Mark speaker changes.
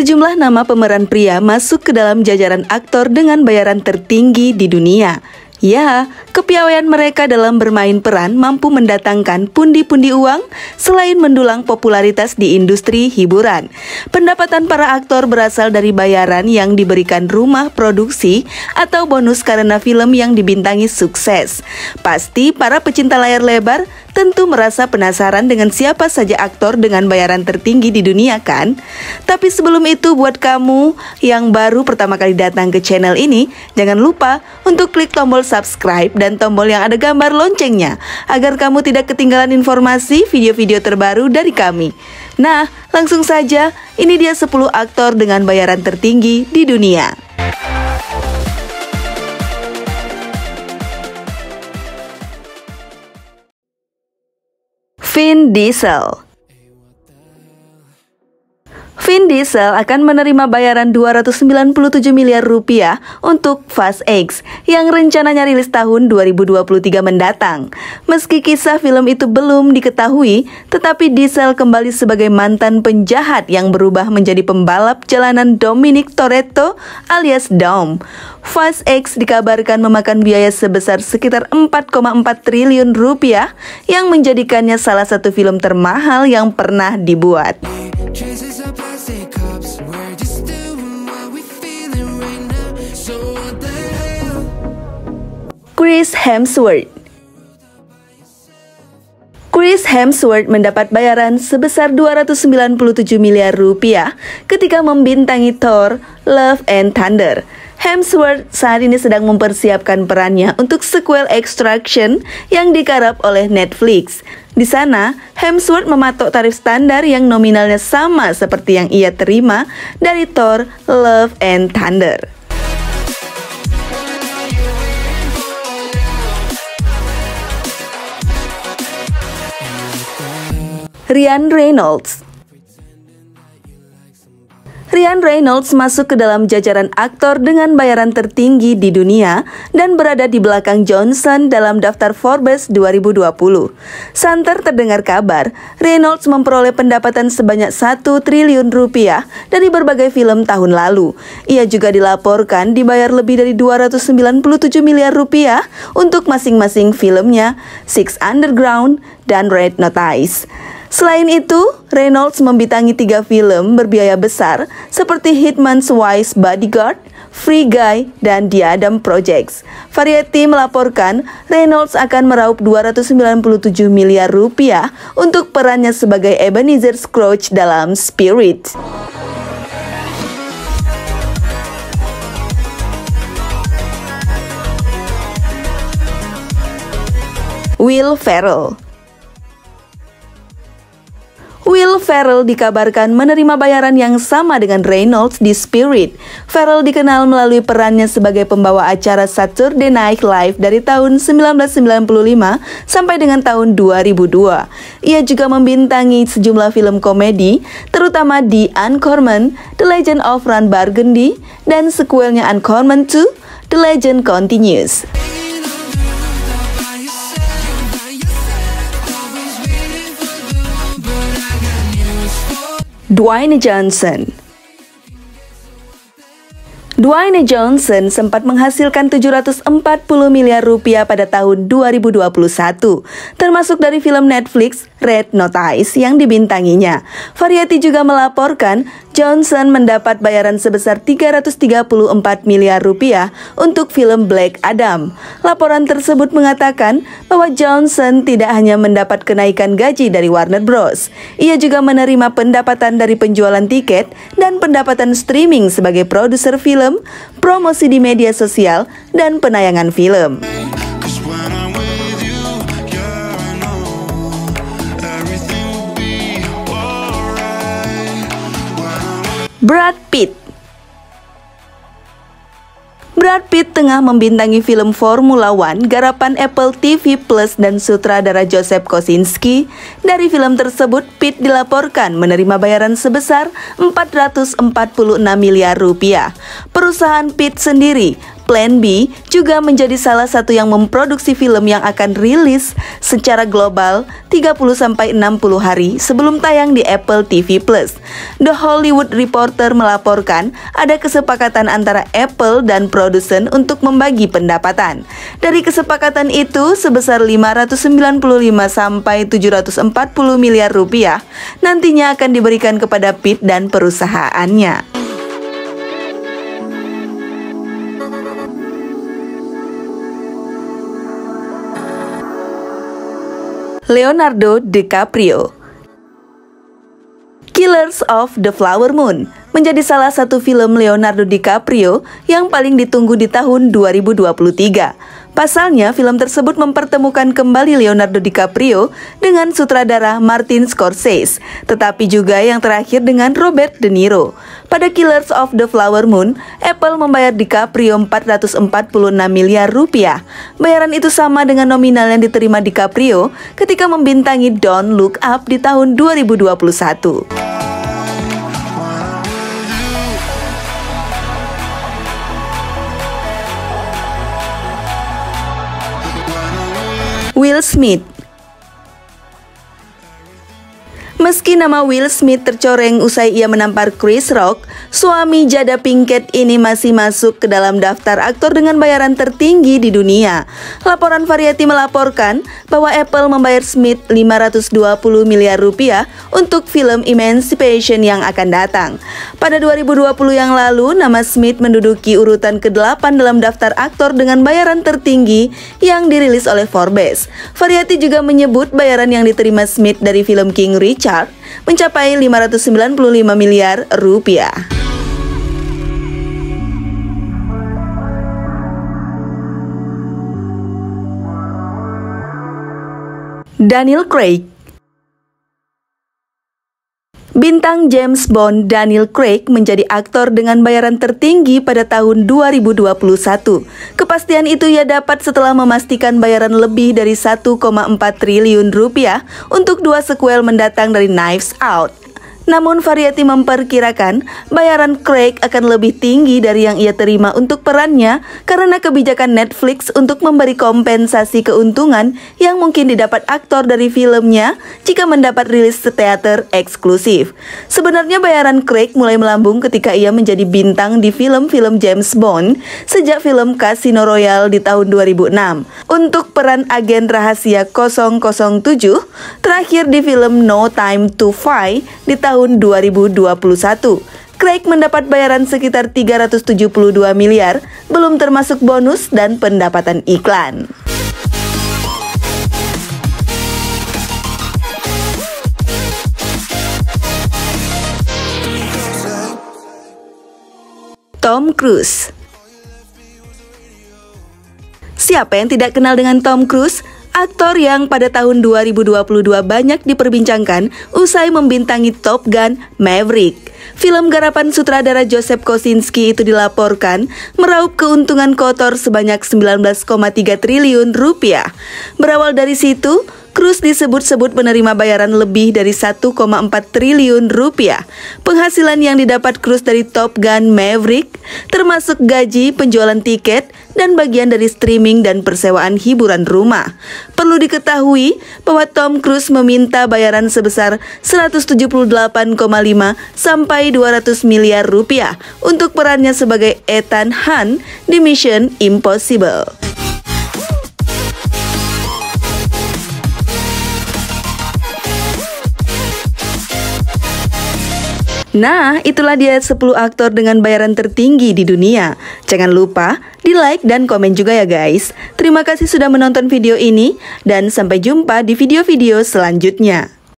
Speaker 1: Sejumlah nama pemeran pria masuk ke dalam jajaran aktor dengan bayaran tertinggi di dunia. Ya, kepiawaian mereka dalam bermain peran mampu mendatangkan pundi-pundi uang selain mendulang popularitas di industri hiburan. Pendapatan para aktor berasal dari bayaran yang diberikan rumah produksi atau bonus karena film yang dibintangi sukses. Pasti para pecinta layar lebar tentu merasa penasaran dengan siapa saja aktor dengan bayaran tertinggi di dunia kan? Tapi sebelum itu, buat kamu yang baru pertama kali datang ke channel ini, jangan lupa untuk klik tombol subscribe dan tombol yang ada gambar loncengnya agar kamu tidak ketinggalan informasi video-video terbaru dari kami. Nah, langsung saja, ini dia 10 aktor dengan bayaran tertinggi di dunia. Vin Diesel. Vin Diesel akan menerima bayaran 297 miliar rupiah untuk Fast X yang rencananya rilis tahun 2023 mendatang. Meski kisah film itu belum diketahui, tetapi Diesel kembali sebagai mantan penjahat yang berubah menjadi pembalap jalanan Dominic Toretto alias Dom. Fast X dikabarkan memakan biaya sebesar sekitar 4,4 triliun rupiah yang menjadikannya salah satu film termahal yang pernah dibuat. Chris Hemsworth. Chris Hemsworth mendapat bayaran sebesar 297 miliar rupiah ketika membintangi Thor: Love and Thunder. Hemsworth saat ini sedang mempersiapkan perannya untuk sequel Extraction yang digarap oleh Netflix. Di sana, Hemsworth mematok tarif standar yang nominalnya sama seperti yang ia terima dari Thor: Love and Thunder. Ryan Reynolds. Ryan Reynolds masuk ke dalam jajaran aktor dengan bayaran tertinggi di dunia dan berada di belakang Johnson dalam daftar Forbes 2020. Santer terdengar kabar, Reynolds memperoleh pendapatan sebanyak 1 triliun rupiah dari berbagai film tahun lalu. Ia juga dilaporkan dibayar lebih dari 297 miliar rupiah untuk masing-masing filmnya, Six Underground dan Red Notice. Selain itu, Reynolds membintangi 3 film berbiaya besar seperti Hitman's Wife's Bodyguard, Free Guy, dan The Adam Project. Variety melaporkan Reynolds akan meraup 297 miliar rupiah untuk perannya sebagai Ebenezer Scrooge dalam Spirit. Will Ferrell. Will Ferrell dikabarkan menerima bayaran yang sama dengan Reynolds di Spirit. Ferrell dikenal melalui perannya sebagai pembawa acara Saturday Night Live dari tahun 1995 sampai dengan tahun 2002. Ia juga membintangi sejumlah film komedi, terutama The Uncommon, The Legend of Ron Burgundy, dan sequelnya Uncommon 2, The Legend Continues. Dwayne Johnson. Dwayne Johnson sempat menghasilkan 740 miliar rupiah pada tahun 2021, termasuk dari film Netflix Red Notice yang dibintanginya. Variety juga melaporkan Johnson mendapat bayaran sebesar 334 miliar rupiah untuk film Black Adam. Laporan tersebut mengatakan bahwa Johnson tidak hanya mendapat kenaikan gaji dari Warner Bros. Ia juga menerima pendapatan dari penjualan tiket dan pendapatan streaming sebagai produser film, promosi di media sosial, dan penayangan film. Brad Pitt. Brad Pitt tengah membintangi film Formula One garapan Apple TV Plus dan sutradara Joseph Kosinski. Dari film tersebut, Pitt dilaporkan menerima bayaran sebesar 446 miliar rupiah. Perusahaan Pitt sendiri, Plan B juga menjadi salah satu yang memproduksi film yang akan rilis secara global 30-60 hari sebelum tayang di Apple TV+. The Hollywood Reporter melaporkan ada kesepakatan antara Apple dan produsen untuk membagi pendapatan. Dari kesepakatan itu sebesar 595 sampai 740 miliar rupiah nantinya akan diberikan kepada Pitt dan perusahaannya. Leonardo DiCaprio. Killers of the Flower Moon menjadi salah satu film Leonardo DiCaprio yang paling ditunggu di tahun 2023. Pasalnya, film tersebut mempertemukan kembali Leonardo DiCaprio dengan sutradara Martin Scorsese, tetapi juga yang terakhir dengan Robert De Niro. Pada Killers of the Flower Moon, Apple membayar DiCaprio 446 miliar rupiah. Bayaran itu sama dengan nominal yang diterima DiCaprio ketika membintangi Don't Look Up di tahun 2021. Will Smith. Meski nama Will Smith tercoreng usai ia menampar Chris Rock, suami Jada Pinkett ini masih masuk ke dalam daftar aktor dengan bayaran tertinggi di dunia. Laporan Variety melaporkan bahwa Apple membayar Smith 520 miliar rupiah untuk film Emancipation yang akan datang. Pada 2020 yang lalu, nama Smith menduduki urutan ke-8 dalam daftar aktor dengan bayaran tertinggi yang dirilis oleh Forbes. Variety juga menyebut bayaran yang diterima Smith dari film King Richard mencapai 595 miliar rupiah. Daniel Craig. Bintang James Bond Daniel Craig menjadi aktor dengan bayaran tertinggi pada tahun 2021. Kepastian itu ia dapat setelah memastikan bayaran lebih dari 1,4 triliun rupiah untuk 2 sequel mendatang dari Knives Out. Namun Variety memperkirakan bayaran Craig akan lebih tinggi dari yang ia terima untuk perannya karena kebijakan Netflix untuk memberi kompensasi keuntungan yang mungkin didapat aktor dari filmnya jika mendapat rilis teater eksklusif. Sebenarnya bayaran Craig mulai melambung ketika ia menjadi bintang di film-film James Bond sejak film Casino Royale di tahun 2006. Untuk peran agen rahasia 007, terakhir di film No Time to Die di tahun 2021. Craig mendapat bayaran sekitar 372 miliar, belum termasuk bonus dan pendapatan iklan. Tom Cruise. Siapa yang tidak kenal dengan Tom Cruise? Aktor yang pada tahun 2022 banyak diperbincangkan usai membintangi Top Gun Maverick. Film garapan sutradara Joseph Kosinski itu dilaporkan meraup keuntungan kotor sebanyak 19,3 triliun rupiah. Berawal dari situ, Cruise disebut-sebut menerima bayaran lebih dari 1,4 triliun rupiah. Penghasilan yang didapat Cruise dari Top Gun Maverick termasuk gaji, penjualan tiket, dan bagian dari streaming dan persewaan hiburan rumah. Perlu diketahui bahwa Tom Cruise meminta bayaran sebesar 178,5 sampai 200 miliar rupiah untuk perannya sebagai Ethan Hunt di Mission Impossible. Nah, itulah dia 10 aktor dengan bayaran tertinggi di dunia. Jangan lupa di like dan komen juga ya guys. Terima kasih sudah menonton video ini dan sampai jumpa di video-video selanjutnya.